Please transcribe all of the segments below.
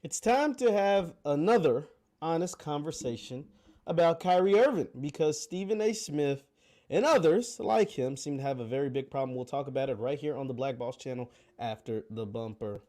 It's time to have another honest conversation about Kyrie Irving because Stephen A. Smith and others like him seem to have a very big problem. We'll talk about it right here on the Black Boss channel after the bumper.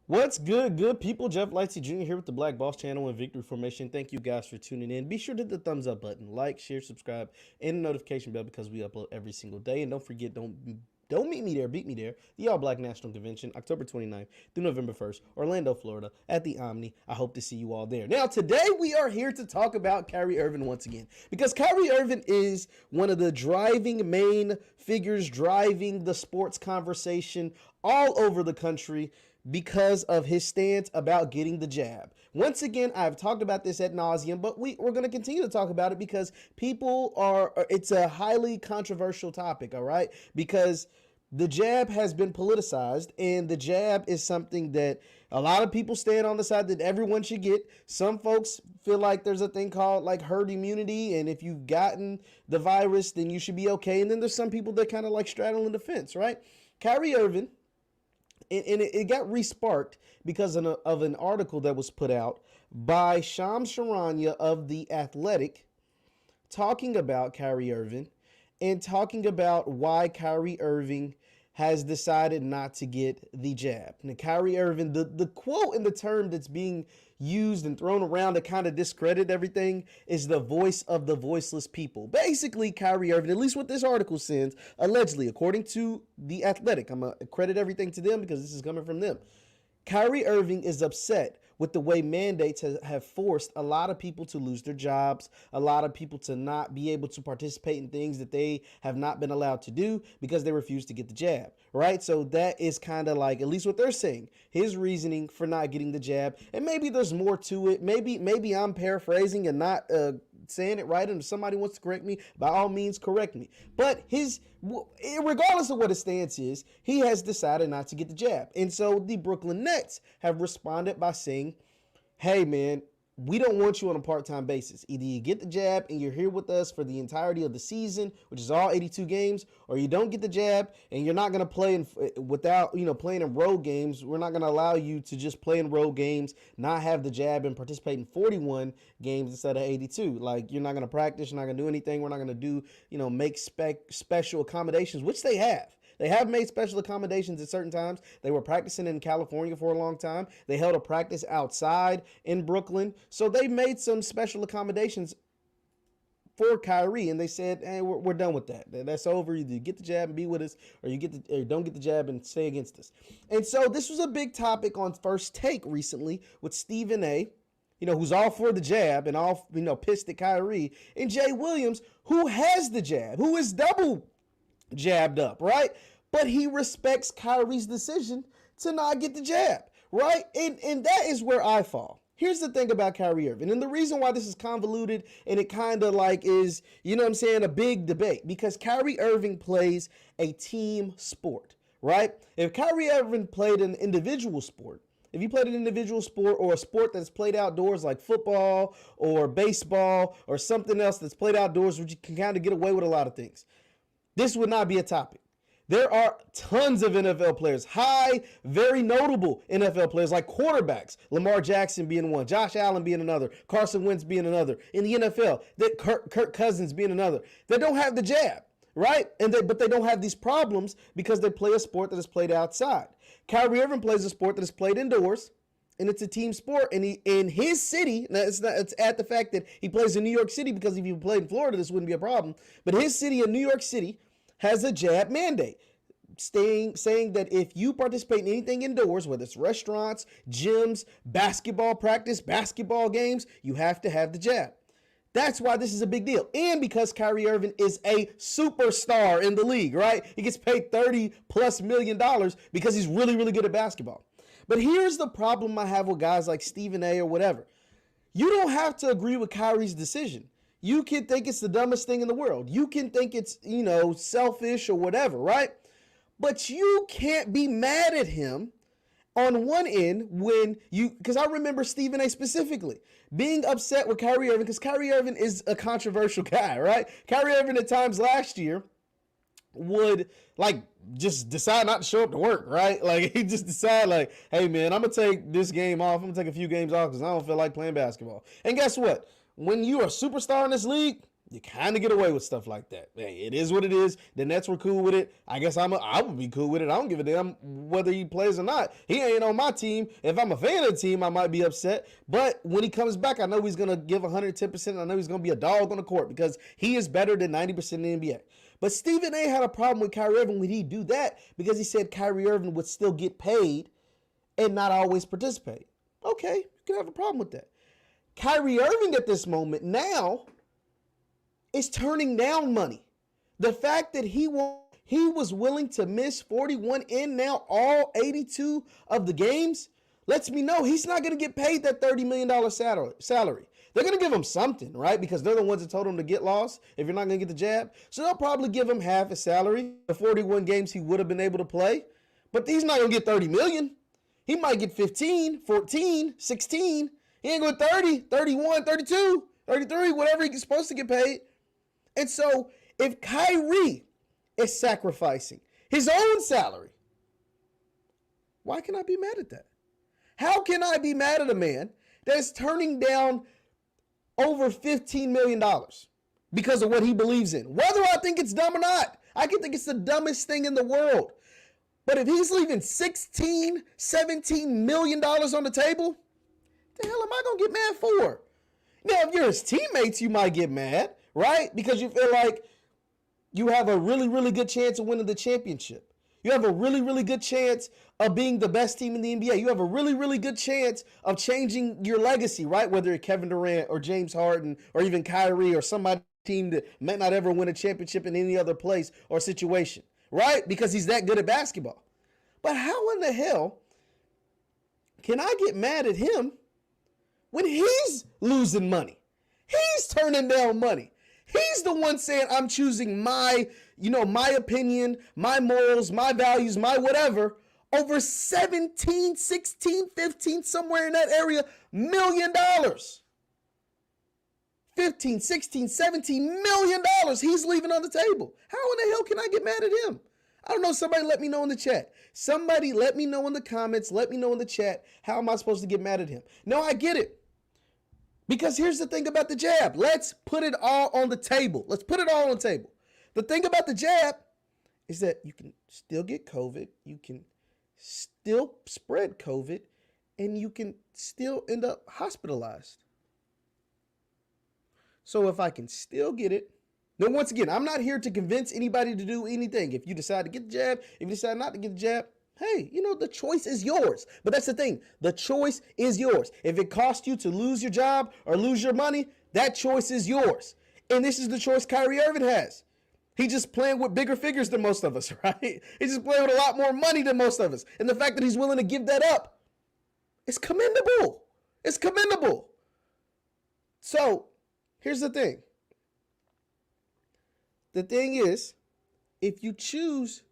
What's good people? Jeff Lightsy Jr. here with the Black Boss channel and Victory Formation. Thank you guys for tuning in. Be sure to hit the thumbs up button, like, share, subscribe, and the notification bell because we upload every single day. And don't forget, don't meet me there, beat me there. The All Black National Convention, October 29th through November 1st, Orlando, Florida, at the Omni. I hope to see you all there. Now, today we are here to talk about Kyrie Irving once again because Kyrie Irving is one of the driving main figures driving the sports conversation all over the country because of his stance about getting the jab. Once again, I've talked about this ad nauseum, but we're going to continue to talk about it because it's a highly controversial topic, all right? Because the jab has been politicized, and the jab is something that a lot of people stand on the side that everyone should get. Some folks feel like there's a thing called like herd immunity, and if you've gotten the virus, then you should be okay. And then there's some people that kind of like straddling the fence, right? Kyrie Irving, and it got re-sparked because of an article that was put out by Charania of The Athletic talking about Kyrie Irving and talking about why Kyrie Irving has decided not to get the jab. Now, Kyrie Irving, the quote and the term that's being used and thrown around to kind of discredit everything is the voice of the voiceless people. Basically, Kyrie Irving, at least what this article sends, allegedly, according to The Athletic, I'm going to credit everything to them because this is coming from them. Kyrie Irving is upset with the way mandates have forced a lot of people to lose their jobs, a lot of people to not be able to participate in things that they have not been allowed to do because they refuse to get the jab, right? So that is kind of like, at least what they're saying, his reasoning for not getting the jab. And maybe there's more to it. Maybe I'm paraphrasing and not saying it right, and if somebody wants to correct me, by all means correct me. But regardless of what his stance is, he has decided not to get the jab. And so the Brooklyn Nets have responded by saying, hey man, we don't want you on a part-time basis. Either you get the jab and you're here with us for the entirety of the season, which is all 82 games, or you don't get the jab and you're not going to play without, playing in road games. We're not going to allow you to just play in road games, not have the jab and participate in 41 games instead of 82. Like, you're not going to practice, you're not going to do anything. We're not going to do, make special accommodations, which they have. They have made special accommodations at certain times. They were practicing in California for a long time. They held a practice outside in Brooklyn. So they made some special accommodations for Kyrie, and they said, hey, we're done with that. That's over. Either you get the jab and be with us, or or don't get the jab and stay against us. And so this was a big topic on First Take recently with Stephen A., who's all for the jab and all, pissed at Kyrie, and Jay Williams, who has the jab, who is double jabbed up, right? But he respects Kyrie's decision to not get the jab, right? And that is where I fall. Here's the thing about Kyrie Irving, and the reason why this is convoluted and it kind of like is, a big debate, because Kyrie Irving plays a team sport, right? If Kyrie Irving played an individual sport, if you played an individual sport or a sport that's played outdoors like football or baseball or something else that's played outdoors, where you can kind of get away with a lot of things, this would not be a topic. There are tons of NFL players, very notable NFL players like quarterbacks, Lamar Jackson being one, Josh Allen being another, Carson Wentz being another, in the NFL, that Kirk Cousins being another, that don't have the jab, right? But they don't have these problems because they play a sport that is played outside. Kyrie Irving plays a sport that is played indoors, and it's a team sport. And in his city, now it's at the fact that he plays in New York City, because if he played in Florida, this wouldn't be a problem. But his city in New York City has a jab mandate, saying that if you participate in anything indoors, whether it's restaurants, gyms, basketball practice, basketball games, you have to have the jab. That's why this is a big deal. And because Kyrie Irving is a superstar in the league, right? He gets paid $30+ million because he's really, really good at basketball. But here's the problem I have with guys like Stephen A. or whatever. You don't have to agree with Kyrie's decision. You can think it's the dumbest thing in the world. You can think it's, selfish or whatever, right? But you can't be mad at him on one end when you, because I remember Stephen A specifically being upset with Kyrie Irving because Kyrie Irving is a controversial guy, right? Kyrie Irving at times last year would like just decide not to show up to work, right? Like he just decide like, hey man, I'm gonna take this game off. I'm gonna take a few games off because I don't feel like playing basketball. And guess what? When you're a superstar in this league, you kind of get away with stuff like that. Hey, it is what it is. The Nets were cool with it. I guess I would be cool with it. I don't give a damn whether he plays or not. He ain't on my team. If I'm a fan of the team, I might be upset. But when he comes back, I know he's going to give 110%. I know he's going to be a dog on the court because he is better than 90% in the NBA. But Stephen A had a problem with Kyrie Irving when he do that because he said Kyrie Irving would still get paid and not always participate. Okay, you can have a problem with that. Kyrie Irving at this moment now is turning down money. The fact that he was willing to miss 41 and now all 82 of the games lets me know he's not going to get paid that $30 million salary. They're going to give him something, right? Because they're the ones that told him to get lost if you're not going to get the jab. So they'll probably give him half his salary, the 41 games he would have been able to play. But he's not going to get 30 million. He might get 15, 14, 16. He ain't going to 30, 31, 32, 33, whatever he's supposed to get paid. And so if Kyrie is sacrificing his own salary, why can I be mad at that? How can I be mad at a man that's turning down over $15 million because of what he believes in? Whether I think it's dumb or not, I can think it's the dumbest thing in the world. But if he's leaving $16, $17 million on the table, the hell am I going to get mad for? Now, if you're his teammates, you might get mad, right? Because you feel like you have a really, really good chance of winning the championship. You have a really, really good chance of being the best team in the NBA. You have a really, really good chance of changing your legacy, right? Whether it's Kevin Durant or James Harden or even Kyrie or somebody team that might not ever win a championship in any other place or situation, right? Because he's that good at basketball. But how in the hell can I get mad at him when he's losing money? He's turning down money. He's the one saying, I'm choosing my opinion, my morals, my values, my whatever, over 17, 16, 15, somewhere in that area, $1 million. 15, 16, 17 million dollars he's leaving on the table. How in the hell can I get mad at him? I don't know. Somebody let me know in the chat. Somebody let me know in the comments. Let me know in the chat. How am I supposed to get mad at him? No, I get it. Because here's the thing about the jab. Let's put it all on the table. Let's put it all on the table. The thing about the jab is that you can still get COVID. You can still spread COVID. And you can still end up hospitalized. So if I can still get it. Now, once again, I'm not here to convince anybody to do anything. If you decide to get the jab, if you decide not to get the jab, hey, the choice is yours. But that's the thing. The choice is yours. If it costs you to lose your job or lose your money, that choice is yours. And this is the choice Kyrie Irving has. He's just playing with bigger figures than most of us, right? He's just playing with a lot more money than most of us. And the fact that he's willing to give that up is commendable. It's commendable. So here's the thing. The thing is, if you choose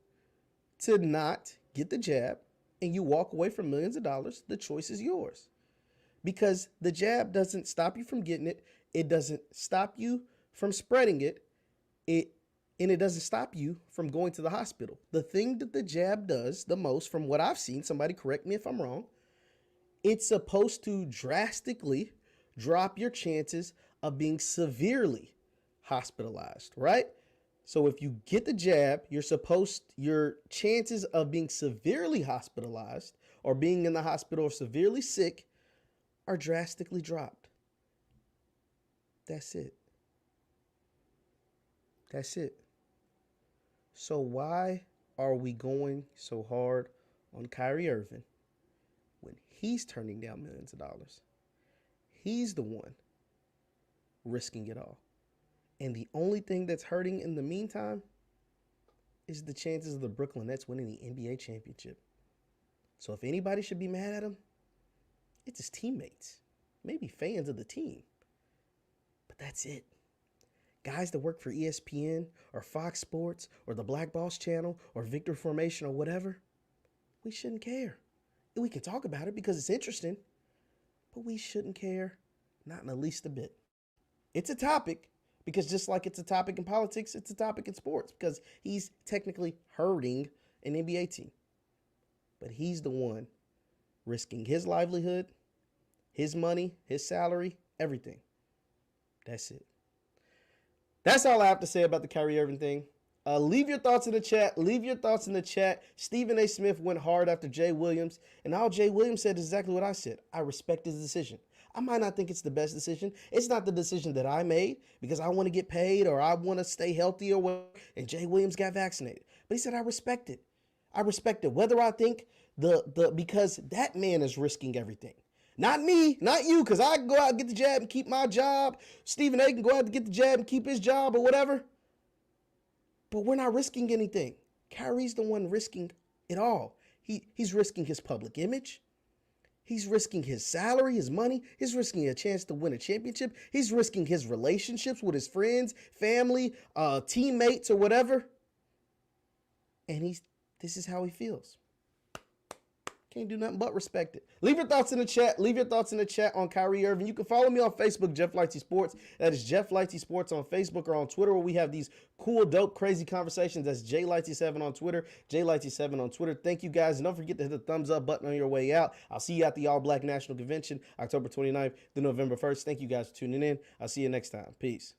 to not get the jab and you walk away from millions of dollars, the choice is yours. Because the jab doesn't stop you from getting it. It doesn't stop you from spreading it. And it doesn't stop you from going to the hospital. The thing that the jab does the most, from what I've seen, somebody correct me if I'm wrong, it's supposed to drastically drop your chances of being severely hospitalized, right? So if you get the jab, your chances of being severely hospitalized or being in the hospital or severely sick are drastically dropped. That's it. That's it. So why are we going so hard on Kyrie Irving when he's turning down millions of dollars? He's the one risking it all. And the only thing that's hurting in the meantime is the chances of the Brooklyn Nets winning the NBA championship. So if anybody should be mad at him, it's his teammates, maybe fans of the team. But that's it. guys that work for ESPN or Fox Sports or the Black Boss Channel or Victory Formation or whatever, we shouldn't care. We can talk about it because it's interesting, but we shouldn't care, not in the least a bit. It's a topic because just like it's a topic in politics, it's a topic in sports because he's technically hurting an NBA team. But he's the one risking his livelihood, his money, his salary, everything. That's it. That's all I have to say about the Kyrie Irving thing. Leave your thoughts in the chat. Leave your thoughts in the chat. Stephen A. Smith went hard after Jay Williams, and all Jay Williams said is exactly what I said. I respect his decision. I might not think it's the best decision. It's not the decision that I made because I want to get paid or I want to stay healthy or whatever, and Jay Williams got vaccinated. But he said, I respect it. I respect it. Whether I think because that man is risking everything. Not me, not you, because I can go out and get the jab and keep my job. Stephen A. can go out and get the jab and keep his job or whatever. But we're not risking anything. Kyrie's the one risking it all. He's risking his public image. He's risking his salary, his money. He's risking a chance to win a championship. He's risking his relationships with his friends, family, teammates, or whatever. And this is how he feels. Can't do nothing but respect it. Leave your thoughts in the chat. Leave your thoughts in the chat on Kyrie Irving. You can follow me on Facebook, Jeff Lightsy Sports. That is Jeff Lightsy Sports on Facebook or on Twitter, where we have these cool, dope, crazy conversations. That's JLightsy7 on Twitter, JLightsy7 on Twitter. Thank you, guys. And don't forget to hit the thumbs up button on your way out. I'll see you at the All Black National Convention, October 29th through November 1st. Thank you guys for tuning in. I'll see you next time. Peace.